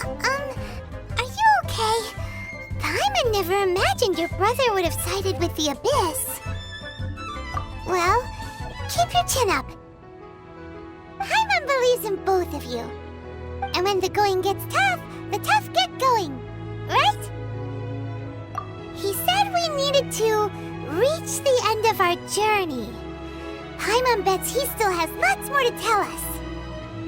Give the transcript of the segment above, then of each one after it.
Are you okay? Paimon never imagined your brother would have sided with the Abyss. Well, keep your chin up. Paimon believes in both of you. And when the going gets tough, the tough get going, right? He said we needed to reach the end of our journey. Paimon bets he still has lots more to tell us.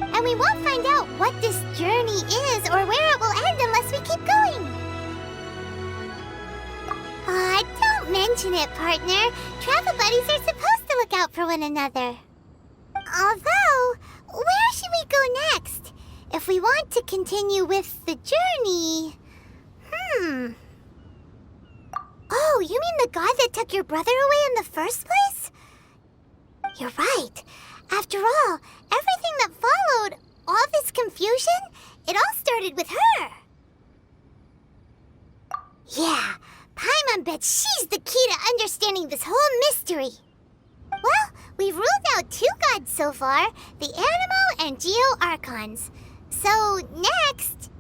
And we won't find out what this journey is or where it will end unless we keep going. Aw, don't mention it, partner. Travel buddies are supposed to look out for one another. Although, where should we go next? If we want to continue with the journey... Oh, you mean the god that took your brother away in the first place? You're right. After all, everything that followed, all this confusion, it all started with her. Yeah, Paimon bets she's the key to understanding this whole mystery. Well, we've ruled out 2 gods so far, the Animo and Geo Archons. So, next...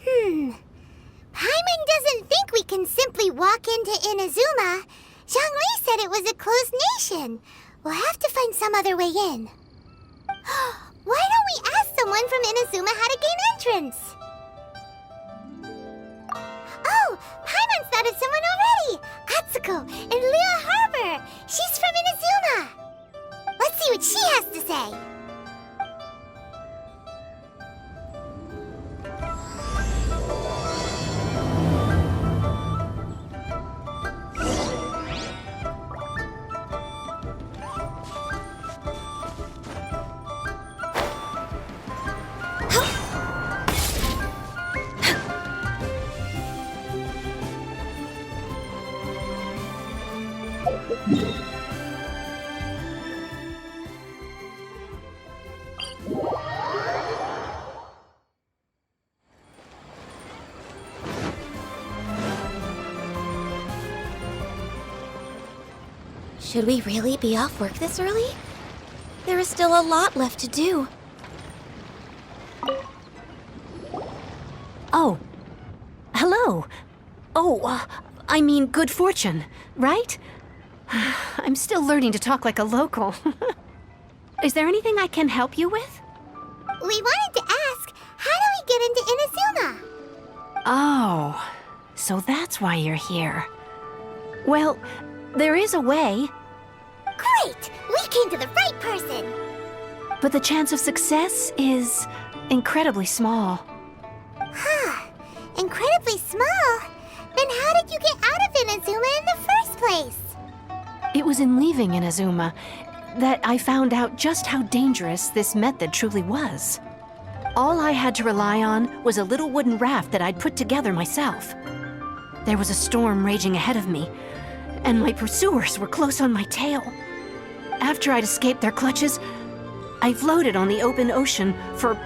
Paimon doesn't think we can simply walk into Inazuma. Zhongli said it was a closed nation. We'll have to find some other way in. Why don't we ask someone from Inazuma how to gain entrance? Oh, Paimon's thought of someone already! Atsuko in Liyue Harbor! She's from Inazuma! Let's see what she has to say! Should we really be off work this early? There is still a lot left to do. Oh. Hello. Oh, I mean good fortune, right? I'm still learning to talk like a local. Is there anything I can help you with? We wanted to ask, how do we get into Inazuma? Oh, so that's why you're here. Well, there is a way. Great! We came to the right person! But the chance of success is incredibly small. Huh. Incredibly small? Then how did you get out of Inazuma in the first place? It was in leaving Inazuma that I found out just how dangerous this method truly was. All I had to rely on was a little wooden raft that I'd put together myself. There was a storm raging ahead of me, and my pursuers were close on my tail. After I'd escaped their clutches, I floated on the open ocean for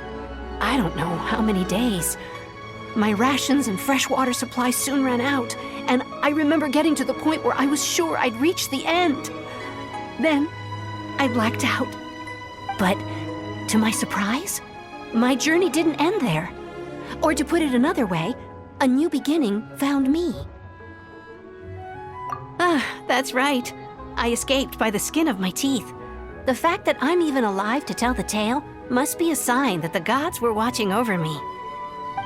I don't know how many days. My rations and freshwater supply soon ran out, and I remember getting to the point where I was sure I'd reached the end. Then, I blacked out. But, to my surprise, my journey didn't end there. Or to put it another way, a new beginning found me. Ah, that's right. I escaped by the skin of my teeth. The fact that I'm even alive to tell the tale must be a sign that the gods were watching over me.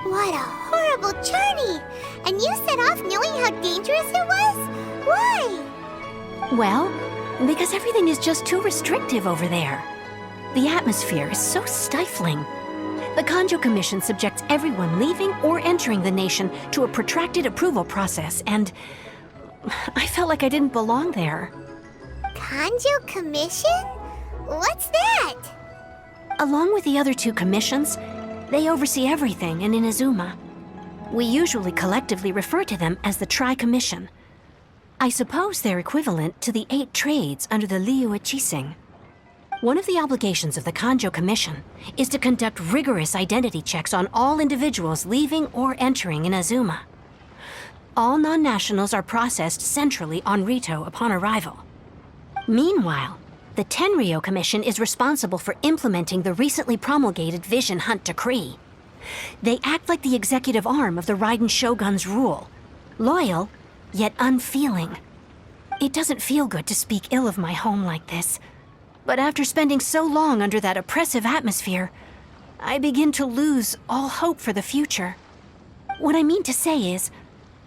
What a horrible journey! And you set off knowing how dangerous it was? Why? Well, because everything is just too restrictive over there. The atmosphere is so stifling. The Kanjo Commission subjects everyone leaving or entering the nation to a protracted approval process, and I felt like I didn't belong there. Kanjo Commission? What's that? Along with the other 2 commissions, they oversee everything in Inazuma. We usually collectively refer to them as the Tri-Commission. I suppose they're equivalent to the 8 trades under the Liyue Chising. One of the obligations of the Kanjo Commission is to conduct rigorous identity checks on all individuals leaving or entering Inazuma. All non-nationals are processed centrally on Rito upon arrival. Meanwhile, the Tenryo Commission is responsible for implementing the recently promulgated Vision Hunt Decree. They act like the executive arm of the Raiden Shogun's rule. Loyal, yet unfeeling. It doesn't feel good to speak ill of my home like this. But after spending so long under that oppressive atmosphere, I begin to lose all hope for the future. What I mean to say is,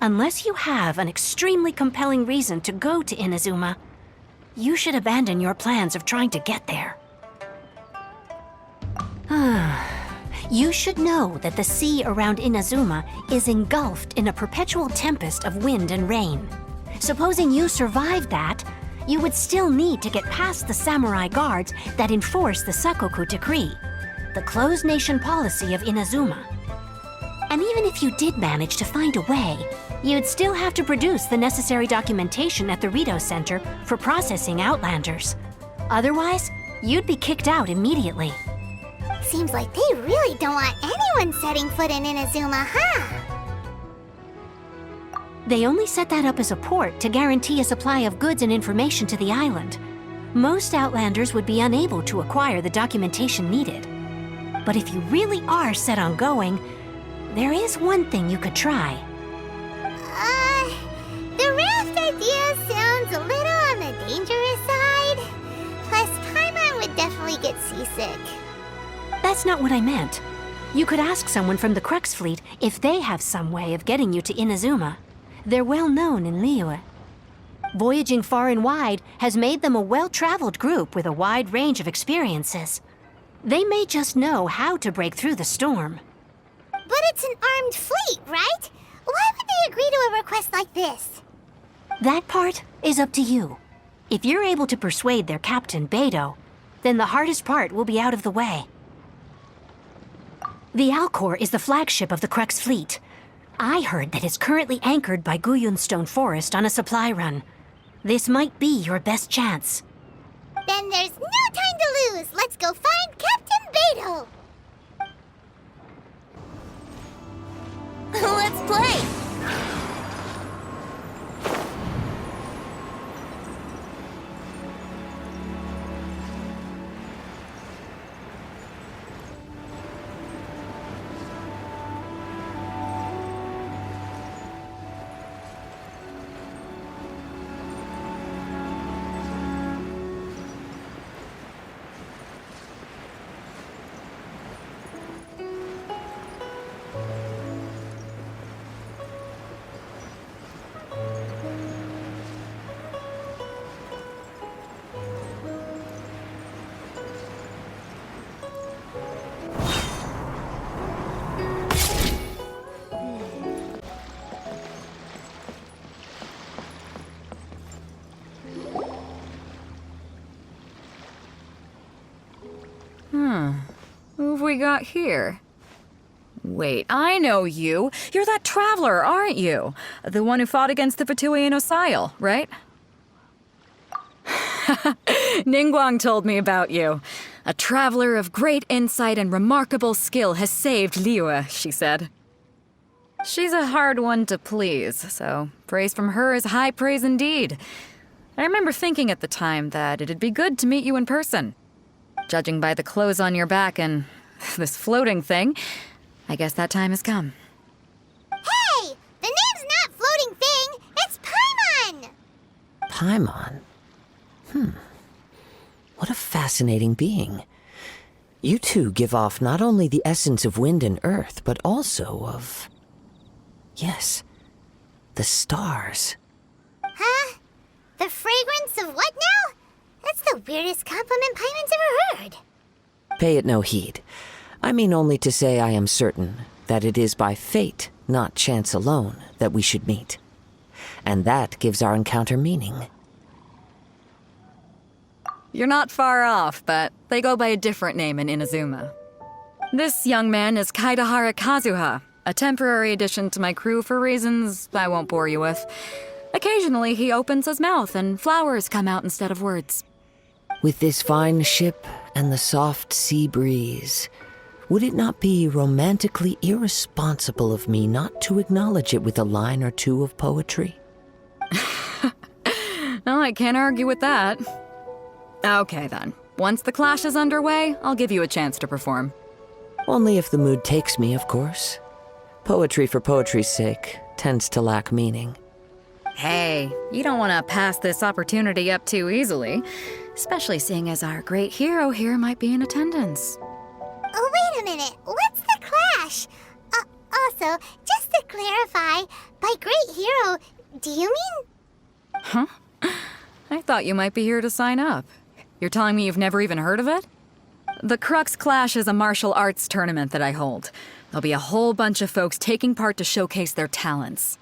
unless you have an extremely compelling reason to go to Inazuma, you should abandon your plans of trying to get there. You should know that the sea around Inazuma is engulfed in a perpetual tempest of wind and rain. Supposing you survived that, you would still need to get past the samurai guards that enforce the Sakoku Decree, the closed nation policy of Inazuma. And even if you did manage to find a way, you'd still have to produce the necessary documentation at the Rito Center for processing Outlanders. Otherwise, you'd be kicked out immediately. Seems like they really don't want anyone setting foot in Inazuma, huh? They only set that up as a port to guarantee a supply of goods and information to the island. Most Outlanders would be unable to acquire the documentation needed. But if you really are set on going, there is one thing you could try. The raft idea sounds a little on the dangerous side. Plus, Paimon would definitely get seasick. That's not what I meant. You could ask someone from the Crux Fleet if they have some way of getting you to Inazuma. They're well known in Liyue. Voyaging far and wide has made them a well-traveled group with a wide range of experiences. They may just know how to break through the storm. But it's an armed fleet, right? Why would they agree to a request like this? That part is up to you. If you're able to persuade their captain, Beidou, then the hardest part will be out of the way. The Alcor is the flagship of the Crux Fleet. I heard that it's currently anchored by Guyunstone Forest on a supply run. This might be your best chance. Then there's no time to lose. Let's go find Captain Beidou. Let's play! Who have we got here? Wait, I know you. You're that traveler, aren't you? The one who fought against the Fatui and Osile, right? Ningguang told me about you. A traveler of great insight and remarkable skill has saved Liyue, she said. She's a hard one to please, so praise from her is high praise indeed. I remember thinking at the time that it'd be good to meet you in person. Judging by the clothes on your back and this floating thing, I guess that time has come. Hey! The name's not Floating Thing! It's Paimon! Paimon? What a fascinating being. You two give off not only the essence of wind and earth, but also of... yes, the stars. Huh? The fragrance of what now? That's the weirdest compliment Paimon's ever heard. Pay it no heed. I mean only to say I am certain that it is by fate, not chance alone, that we should meet. And that gives our encounter meaning. You're not far off, but they go by a different name in Inazuma. This young man is Kaidahara Kazuha, a temporary addition to my crew for reasons I won't bore you with. Occasionally he opens his mouth and flowers come out instead of words. With this fine ship and the soft sea breeze, would it not be romantically irresponsible of me not to acknowledge it with a line or two of poetry? Well, I can't argue with that. Okay then, once the clash is underway, I'll give you a chance to perform. Only if the mood takes me, of course. Poetry for poetry's sake tends to lack meaning. Hey, you don't want to pass this opportunity up too easily, especially seeing as our great hero here might be in attendance. Oh, wait a minute. What's the clash? Also, just to clarify, by great hero, do you mean... Huh? I thought you might be here to sign up. You're telling me you've never even heard of it? The Crux Clash is a martial arts tournament that I hold. There'll be a whole bunch of folks taking part to showcase their talents.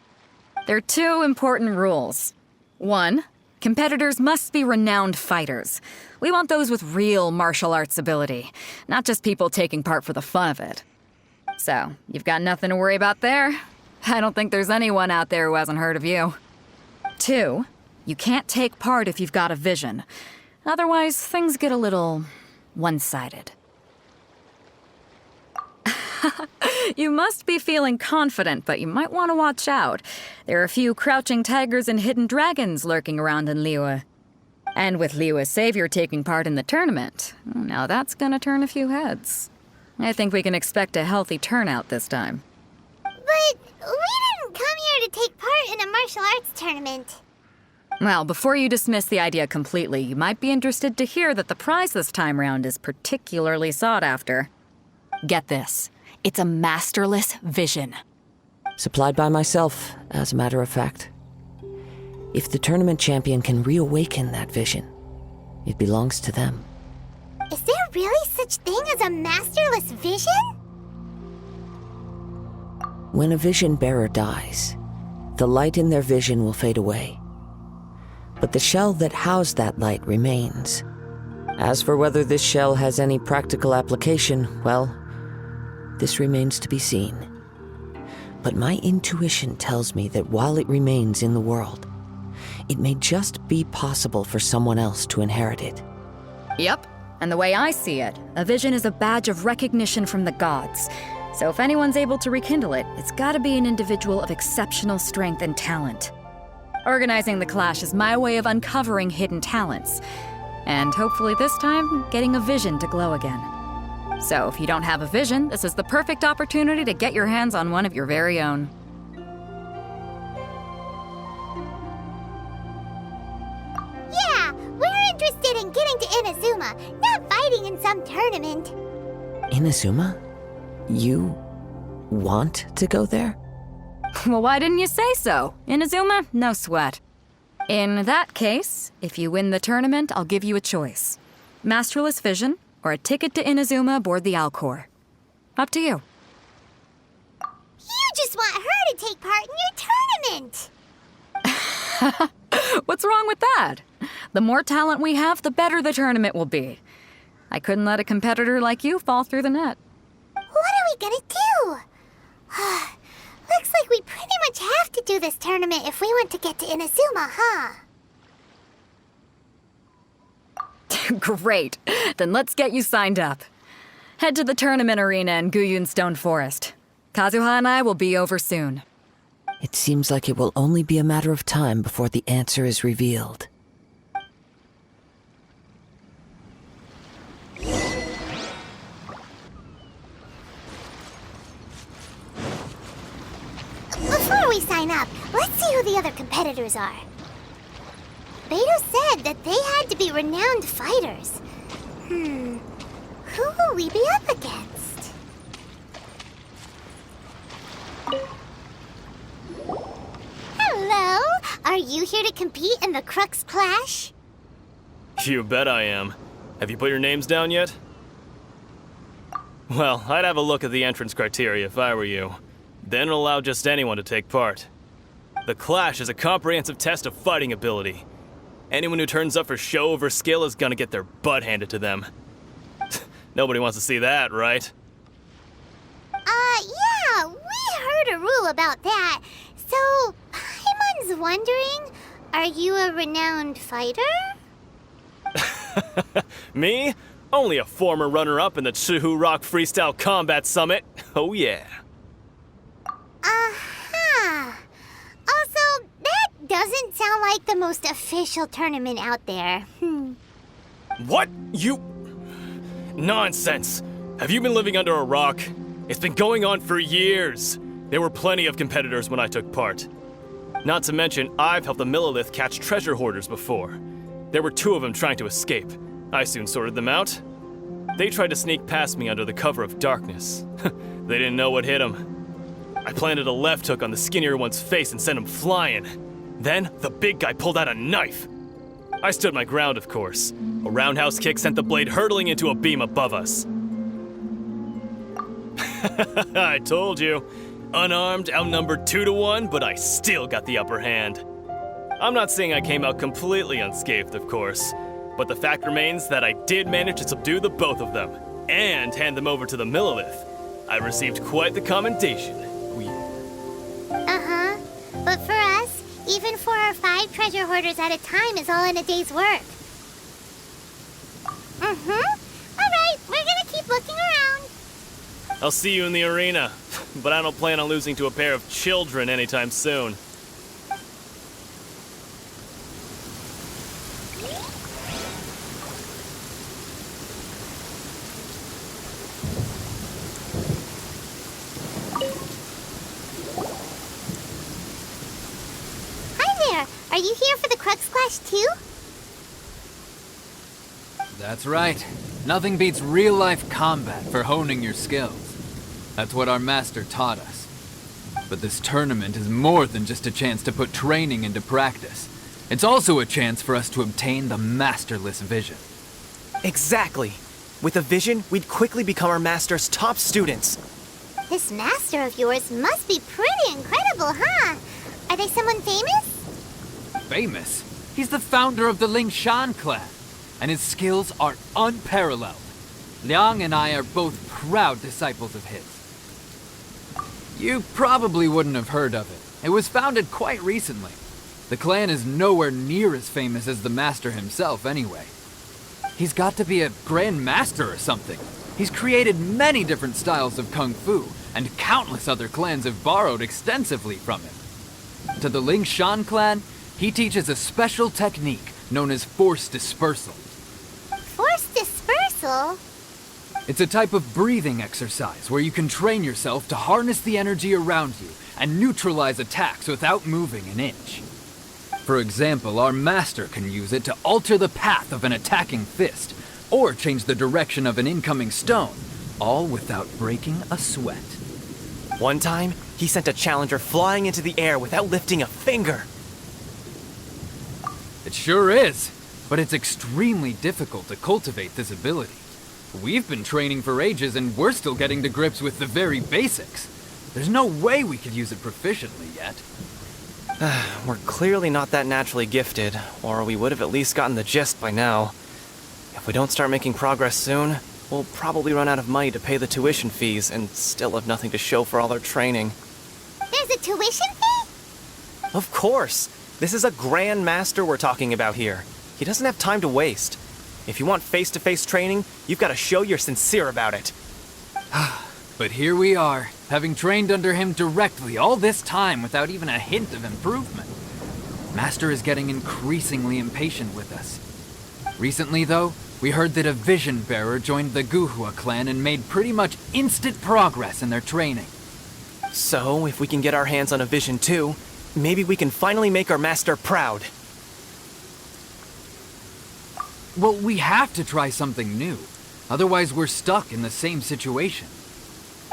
There are 2 important rules. 1, competitors must be renowned fighters. We want those with real martial arts ability, not just people taking part for the fun of it. So, you've got nothing to worry about there. I don't think there's anyone out there who hasn't heard of you. 2, you can't take part if you've got a vision. Otherwise, things get a little one-sided. You must be feeling confident, but you might want to watch out. There are a few crouching tigers and hidden dragons lurking around in Liyue. And with Liyue's savior taking part in the tournament, now that's gonna turn a few heads. I think we can expect a healthy turnout this time. But we didn't come here to take part in a martial arts tournament. Well, before you dismiss the idea completely, you might be interested to hear that the prize this time round is particularly sought after. Get this. It's a masterless vision. Supplied by myself, as a matter of fact. If the tournament champion can reawaken that vision, it belongs to them. Is there really such thing as a masterless vision? When a vision bearer dies, the light in their vision will fade away. But the shell that housed that light remains. As for whether this shell has any practical application, well, this remains to be seen. But my intuition tells me that while it remains in the world, it may just be possible for someone else to inherit it. Yep, and the way I see it, a vision is a badge of recognition from the gods. So if anyone's able to rekindle it, it's gotta be an individual of exceptional strength and talent. Organizing the clash is my way of uncovering hidden talents, and hopefully this time, getting a vision to glow again. So if you don't have a vision, this is the perfect opportunity to get your hands on one of your very own. Yeah, we're interested in getting to Inazuma, not fighting in some tournament. Inazuma? You want to go there? Well, why didn't you say so? Inazuma? No sweat. In that case, if you win the tournament, I'll give you a choice. Masterless Vision, or a ticket to Inazuma aboard the Alcor. Up to you. You just want her to take part in your tournament! What's wrong with that? The more talent we have, the better the tournament will be. I couldn't let a competitor like you fall through the net. What are we gonna do? Looks like we pretty much have to do this tournament if we want to get to Inazuma, huh? Great. Then let's get you signed up. Head to the tournament arena in Guyun Stone Forest. Kazuha and I will be over soon. It seems like it will only be a matter of time before the answer is revealed. Before we sign up, let's see who the other competitors are. Beto said that they had to be renowned fighters. Who will we be up against? Hello? Are you here to compete in the Crux Clash? You bet I am. Have you put your names down yet? Well, I'd have a look at the entrance criteria if I were you. Then allow just anyone to take part. The Clash is a comprehensive test of fighting ability. Anyone who turns up for show over skill is gonna get their butt handed to them. Nobody wants to see that, right? Yeah, we heard a rule about that. So, Paimon's wondering, are you a renowned fighter? Me? Only a former runner-up in the Chihu Rock Freestyle Combat Summit. Oh yeah. Also, that doesn't sound like the most official tournament out there. What? You... Nonsense. Have you been living under a rock? It's been going on for years. There were plenty of competitors when I took part. Not to mention, I've helped the Millilith catch treasure hoarders before. There were 2 of them trying to escape. I soon sorted them out. They tried to sneak past me under the cover of darkness. They didn't know what hit them. I planted a left hook on the skinnier one's face and sent him flying. Then, the big guy pulled out a knife. I stood my ground, of course. A roundhouse kick sent the blade hurtling into a beam above us. I told you. Unarmed, outnumbered 2 to 1, but I still got the upper hand. I'm not saying I came out completely unscathed, of course, but the fact remains that I did manage to subdue the both of them, and hand them over to the Millilith. I received quite the commendation. Uh-huh. But for us, even 4 or 5 treasure hoarders at a time is all in a day's work. Alright, we're gonna keep looking around. I'll see you in the arena, but I don't plan on losing to a pair of children anytime soon. Hi there. Are you here for the Crux Clash too? That's right. Nothing beats real-life combat for honing your skills. That's what our master taught us. But this tournament is more than just a chance to put training into practice. It's also a chance for us to obtain the masterless vision. Exactly. With a vision, we'd quickly become our master's top students. This master of yours must be pretty incredible, huh? Are they someone famous? Famous? He's the founder of the Lingshan clan, and his skills are unparalleled. Liang and I are both proud disciples of his. You probably wouldn't have heard of it. It was founded quite recently. The clan is nowhere near as famous as the master himself anyway. He's got to be a grand master or something. He's created many different styles of kung fu, and countless other clans have borrowed extensively from him. To the Lingshan clan, he teaches a special technique known as force dispersal. Force dispersal? It's a type of breathing exercise where you can train yourself to harness the energy around you and neutralize attacks without moving an inch. For example, our master can use it to alter the path of an attacking fist, or change the direction of an incoming stone, all without breaking a sweat. One time, he sent a challenger flying into the air without lifting a finger. It sure is, but it's extremely difficult to cultivate this ability. We've been training for ages and we're still getting to grips with the very basics. There's no way we could use it proficiently yet. We're clearly not that naturally gifted, or we would have at least gotten the gist by now. If we don't start making progress soon, we'll probably run out of money to pay the tuition fees and still have nothing to show for all our training. There's a tuition fee? Of course! This is a grand master we're talking about here. He doesn't have time to waste. If you want face-to-face training, you've got to show you're sincere about it. But here we are, having trained under him directly all this time without even a hint of improvement. Master is getting increasingly impatient with us. Recently, though, we heard that a vision bearer joined the Guhua clan and made pretty much instant progress in their training. So, if we can get our hands on a vision too, maybe we can finally make our master proud. Well, we have to try something new. Otherwise, we're stuck in the same situation.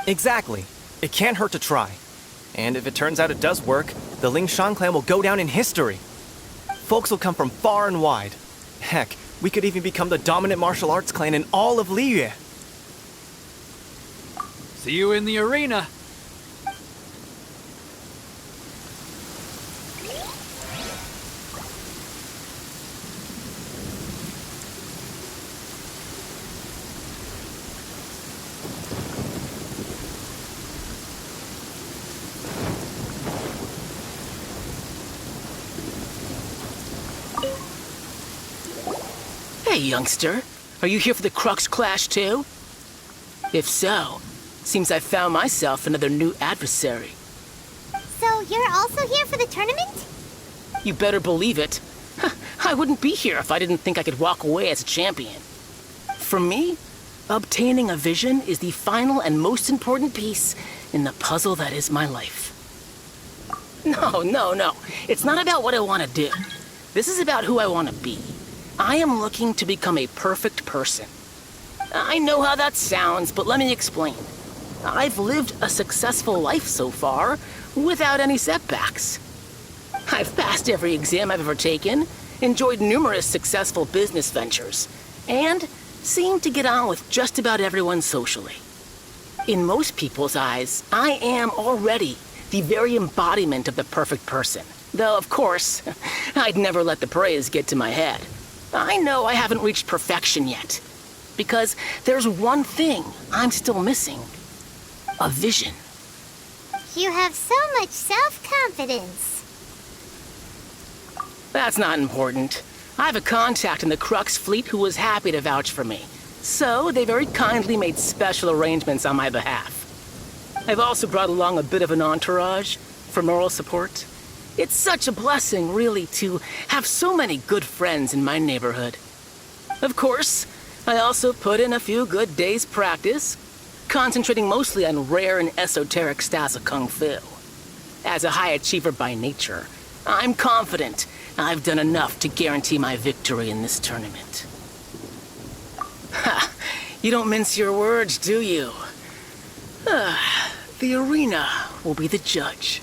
Exactly. It can't hurt to try. And if it turns out it does work, the Lingshan clan will go down in history. Folks will come from far and wide. Heck, we could even become the dominant martial arts clan in all of Liyue. See you in the arena! Hey, youngster. Are you here for the Crux Clash, too? If so, seems I found myself another new adversary. So you're also here for the tournament? You better believe it. I wouldn't be here if I didn't think I could walk away as a champion. For me, Obtaining a vision is the final and most important piece in the puzzle that is my life. No. It's not about what I want to do. This is about who I want to be. I am looking to become a perfect person. I know how that sounds, but let me explain. I've lived a successful life so far without any setbacks. I've passed every exam I've ever taken, enjoyed numerous successful business ventures, and seemed to get on with just about everyone socially. In most people's eyes, I am already the very embodiment of the perfect person. Though, of course, I'd never let the praise get to my head. I know I haven't reached perfection yet, because there's one thing I'm still missing. A vision. You have so much self-confidence. That's not important. I have a contact in the Crux fleet who was happy to vouch for me, so they very kindly made special arrangements on my behalf. I've also brought along a bit of an entourage for moral support. It's such a blessing, really, to have so many good friends in my neighborhood. Of course, I also put in a few good days' practice, concentrating mostly on rare and esoteric styles of Kung Fu. As a high achiever by nature, I'm confident I've done enough to guarantee my victory in this tournament. Ha! You don't mince your words, do you? The arena will be the judge.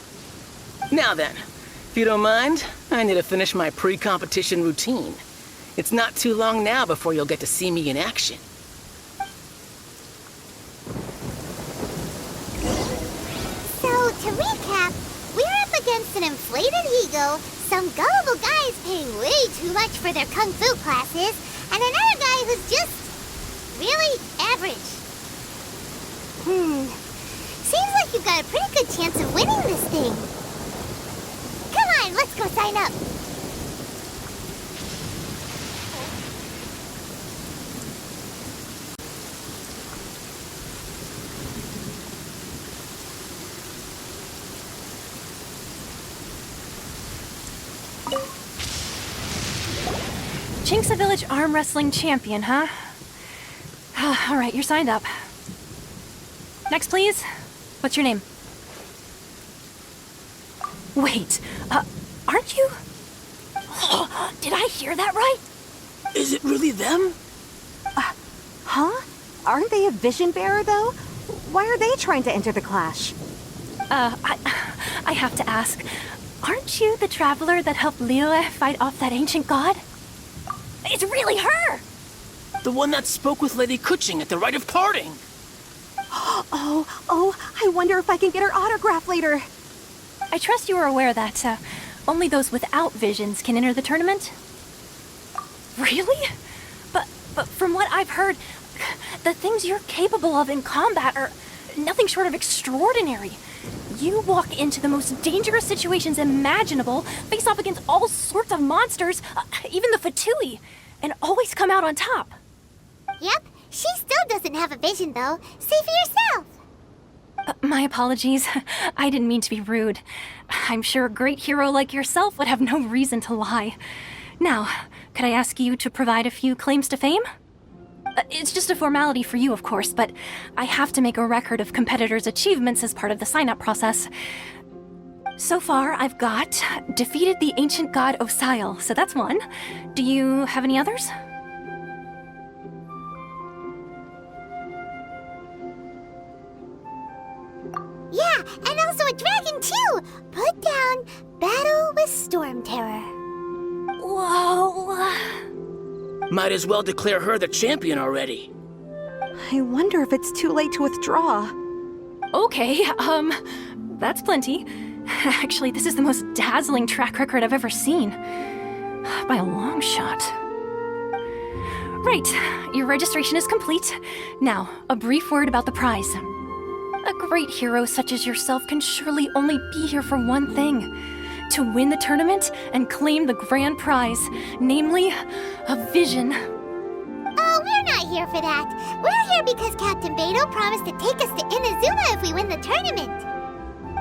Now then, if you don't mind, I need to finish my pre-competition routine. It's not too long now before you'll get to see me in action. So, to recap, we're up against an inflated ego, some gullible guys paying way too much for their kung fu classes, and another guy who's just really average. Seems like you've got a pretty good chance of winning this thing. Come on, let's go sign up. Chinksa Village Arm Wrestling Champion, huh? All right, you're signed up. Next, please. What's your name? Wait, aren't you? Did I hear that right? Is it really them? Huh? Aren't they a vision bearer, though? Why are they trying to enter the clash? I have to ask, aren't you the traveler that helped Liyue fight off that ancient god? It's really her! The one that spoke with Lady Kuching at the rite of parting. Oh, I wonder if I can get her autograph later. I trust you are aware that only those without visions can enter the tournament? Really? But from what I've heard, the things you're capable of in combat are nothing short of extraordinary. You walk into the most dangerous situations imaginable, face off against all sorts of monsters, even the Fatui, and always come out on top. Yep, she still doesn't have a vision, though. See for yourself. My apologies. I didn't mean to be rude. I'm sure a great hero like yourself would have no reason to lie. Now, could I ask you to provide a few claims to fame? It's just a formality for you, of course, but I have to make a record of competitors' achievements as part of the sign-up process. So far, I've got defeated the ancient god Osail, so that's one. Do you have any others? Yeah, and also a dragon, too! Put down Battle with Storm Terror. Whoa. Might as well declare her the champion already. I wonder if it's too late to withdraw. Okay, that's plenty. Actually, this is the most dazzling track record I've ever seen. By a long shot. Right, your registration is complete. Now, a brief word about the prize. A great hero such as yourself can surely only be here for one thing. To win the tournament and claim the grand prize, namely, a vision. Oh, we're not here for that. We're here because Captain Beidou promised to take us to Inazuma if we win the tournament.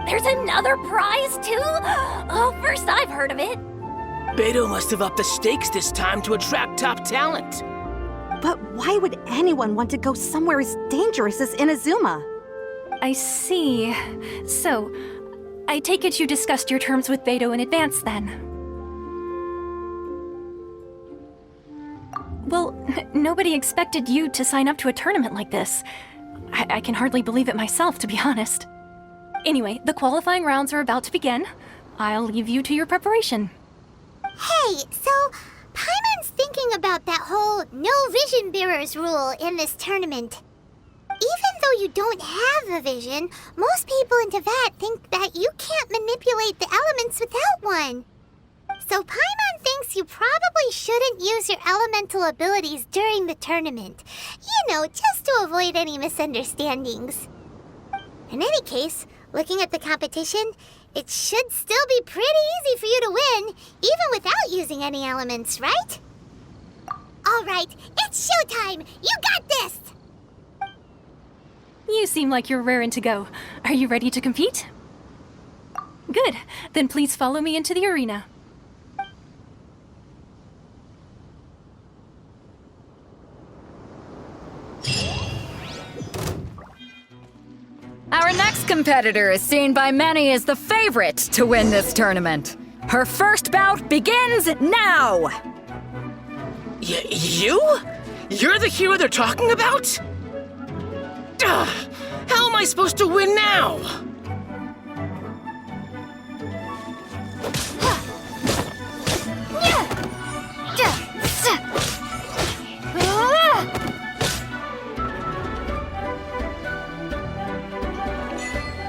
There's another prize, too? Oh, first I've heard of it. Beidou must have upped the stakes this time to attract top talent. But why would anyone want to go somewhere as dangerous as Inazuma? I see. So, I take it you discussed your terms with Beidou in advance then? Well, nobody expected you to sign up to a tournament like this. I can hardly believe it myself, to be honest. Anyway, the qualifying rounds are about to begin. I'll leave you to your preparation. Hey, so Paimon's thinking about that whole no vision bearers rule in this tournament. Even though you don't have a vision, most people in Teyvat think that you can't manipulate the elements without one. So Paimon thinks you probably shouldn't use your elemental abilities during the tournament. You know, just to avoid any misunderstandings. In any case, looking at the competition, it should still be pretty easy for you to win, even without using any elements, right? All right, it's showtime! You got this! You seem like you're raring to go. Are you ready to compete? Good. Then please follow me into the arena. Our next competitor is seen by many as the favorite to win this tournament. Her first bout begins now! You? You're the hero they're talking about? How am I supposed to win now?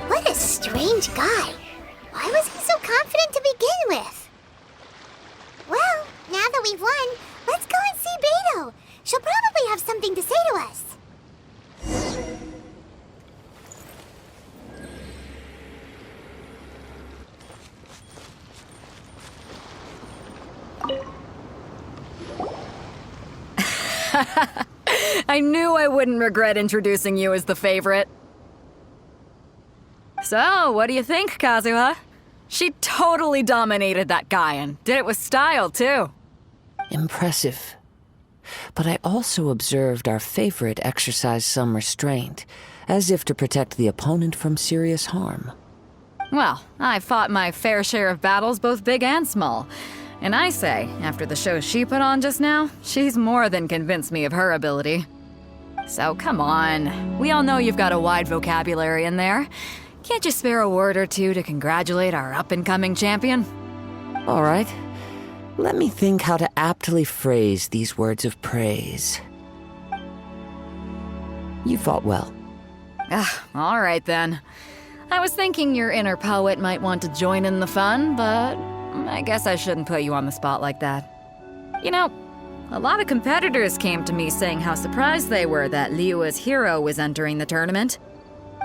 What a strange guy. Why was he so confident to begin with? Well, now that we've won, let's go and see Beidou. She'll probably have something to say to us. I knew I wouldn't regret introducing you as the favorite. So, what do you think, Kazuha? She totally dominated that guy and did it with style, too. Impressive. But I also observed our favorite exercise some restraint, as if to protect the opponent from serious harm. Well, I fought my fair share of battles, both big and small. And I say, after the show she put on just now, she's more than convinced me of her ability. So come on, we all know you've got a wide vocabulary in there. Can't you spare a word or two to congratulate our up-and-coming champion? All right. Let me think how to aptly phrase these words of praise. You fought well. All right then. I was thinking your inner poet might want to join in the fun, but I guess I shouldn't put you on the spot like that. You know, a lot of competitors came to me saying how surprised they were that Liyue's hero was entering the tournament.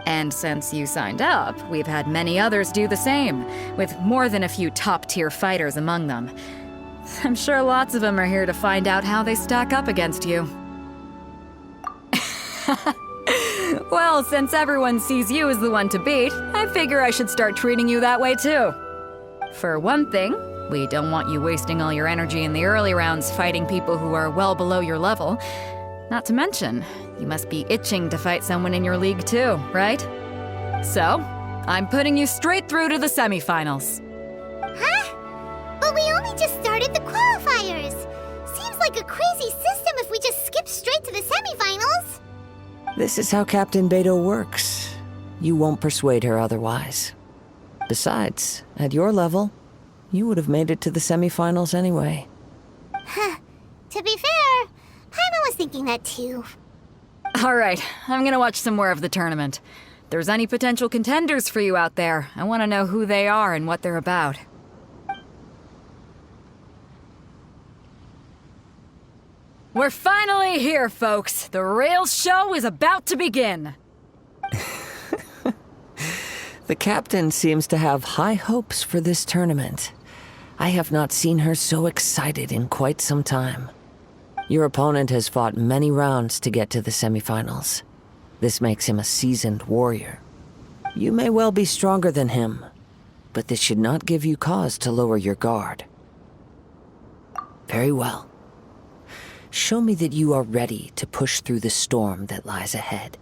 And since you signed up, we've had many others do the same, with more than a few top-tier fighters among them. I'm sure lots of them are here to find out how they stack up against you. Well, since everyone sees you as the one to beat, I figure I should start treating you that way too. For one thing, we don't want you wasting all your energy in the early rounds fighting people who are well below your level. Not to mention, you must be itching to fight someone in your league too, right? So, I'm putting you straight through to the semifinals. Huh? But we only just started the qualifiers. Seems like a crazy system if we just skip straight to the semifinals. This is how Captain Beidou works. You won't persuade her otherwise. Besides, at your level, you would have made it to the semifinals anyway. Huh. To be fair, Paimon was thinking that too. All right, I'm gonna watch some more of the tournament. If there's any potential contenders for you out there, I want to know who they are and what they're about. We're finally here, folks. The real show is about to begin. The captain seems to have high hopes for this tournament. I have not seen her so excited in quite some time. Your opponent has fought many rounds to get to the semifinals. This makes him a seasoned warrior. You may well be stronger than him, but this should not give you cause to lower your guard. Very well. Show me that you are ready to push through the storm that lies ahead.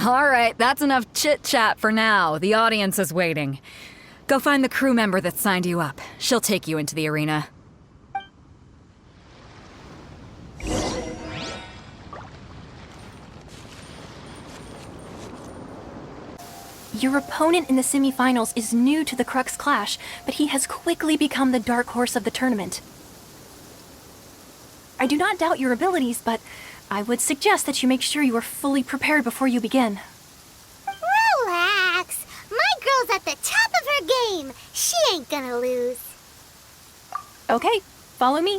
All right, that's enough chit-chat for now. The audience is waiting. Go find the crew member that signed you up. She'll take you into the arena. Your opponent in the semifinals is new to the Crux Clash, but he has quickly become the dark horse of the tournament. I do not doubt your abilities, but I would suggest that you make sure you are fully prepared before you begin. Relax. My girl's at the top of her game. She ain't gonna lose. Okay, follow me.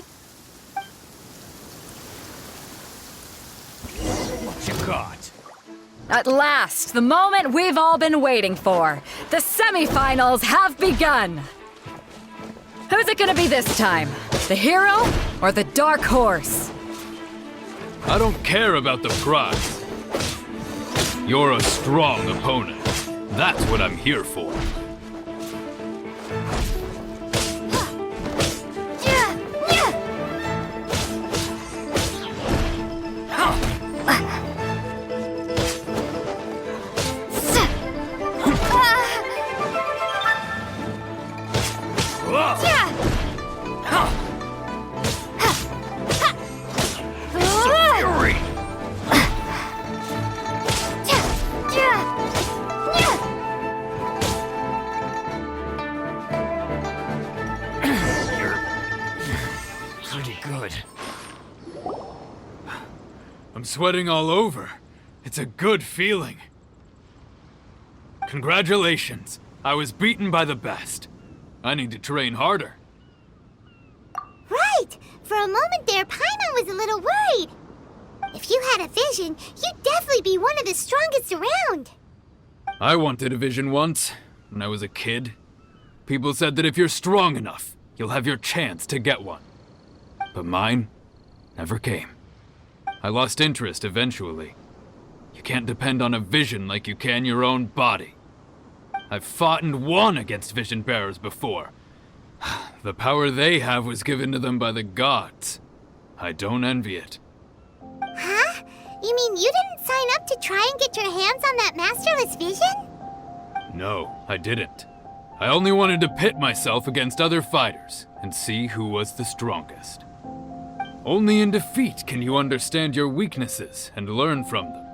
What you got? At last, the moment we've all been waiting for. The semifinals have begun. Who's it gonna be this time? The hero or the dark horse? I don't care about the prize. You're a strong opponent. That's what I'm here for. I'm sweating all over. It's a good feeling. Congratulations. I was beaten by the best. I need to train harder. Right! For a moment there, Paimon was a little worried. If you had a vision, you'd definitely be one of the strongest around. I wanted a vision once, when I was a kid. People said that if you're strong enough, you'll have your chance to get one. But mine never came. I lost interest eventually. You can't depend on a vision like you can your own body. I've fought and won against vision bearers before. The power they have was given to them by the gods. I don't envy it. Huh? You mean you didn't sign up to try and get your hands on that masterless vision? No, I didn't. I only wanted to pit myself against other fighters and see who was the strongest. Only in defeat can you understand your weaknesses and learn from them.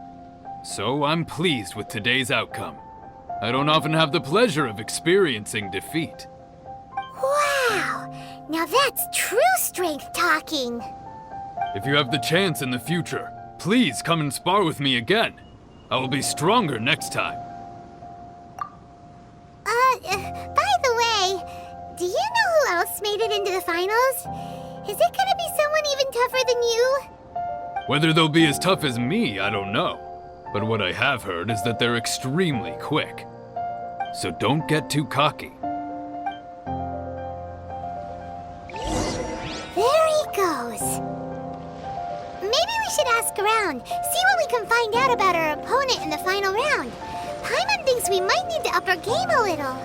So I'm pleased with today's outcome. I don't often have the pleasure of experiencing defeat. Wow! Now that's true strength talking. If you have the chance in the future, please come and spar with me again. I will be stronger next time. By the way, do you know who else made it into the finals? Is it gonna be someone even tougher than you? Whether they'll be as tough as me, I don't know. But what I have heard is that they're extremely quick. So don't get too cocky. There he goes. Maybe we should ask around, see what we can find out about our opponent in the final round. Paimon thinks we might need to up our game a little.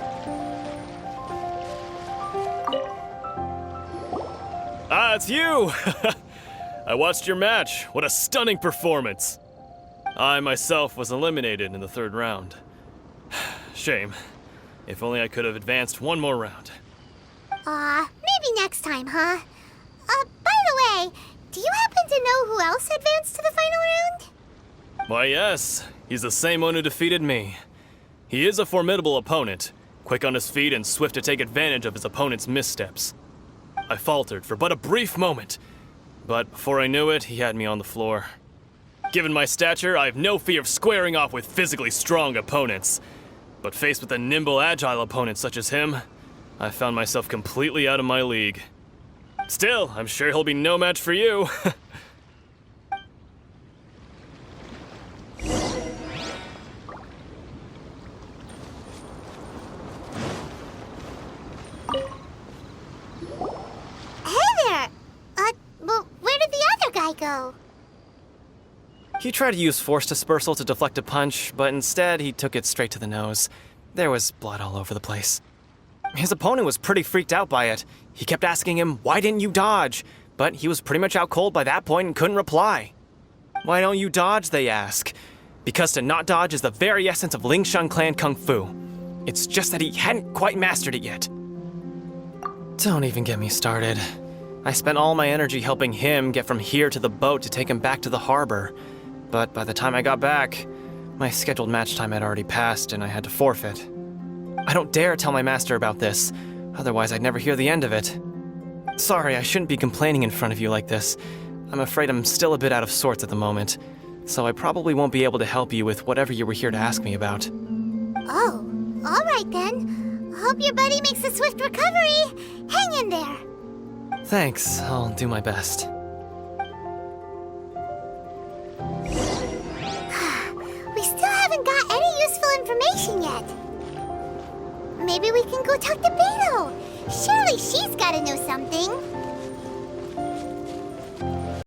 Ah, it's you! I watched your match. What a stunning performance. I myself was eliminated in the third round. Shame. If only I could have advanced one more round. Maybe next time, huh? By the way, do you happen to know who else advanced to the final round? Why, yes. He's the same one who defeated me. He is a formidable opponent, quick on his feet and swift to take advantage of his opponent's missteps. I faltered for but a brief moment, but before I knew it, he had me on the floor. Given my stature, I have no fear of squaring off with physically strong opponents. But faced with a nimble, agile opponent such as him, I found myself completely out of my league. Still, I'm sure he'll be no match for you. Go. He tried to use force dispersal to deflect a punch, but instead he took it straight to the nose. There was blood all over the place. His opponent was pretty freaked out by it. He kept asking him, "Why didn't you dodge?" but he was pretty much out cold by that point and couldn't reply. Why don't you dodge, they ask. Because to not dodge is the very essence of Lingshan clan kung fu. It's just that he hadn't quite mastered it yet. Don't even get me started. I spent all my energy helping him get from here to the boat to take him back to the harbor. But by the time I got back, my scheduled match time had already passed and I had to forfeit. I don't dare tell my master about this, otherwise I'd never hear the end of it. Sorry, I shouldn't be complaining in front of you like this. I'm afraid I'm still a bit out of sorts at the moment, so I probably won't be able to help you with whatever you were here to ask me about. Oh, all right then. Hope your buddy makes a swift recovery. Hang in there. Thanks, I'll do my best. We still haven't got any useful information yet. Maybe we can go talk to Beto. Surely she's gotta know something.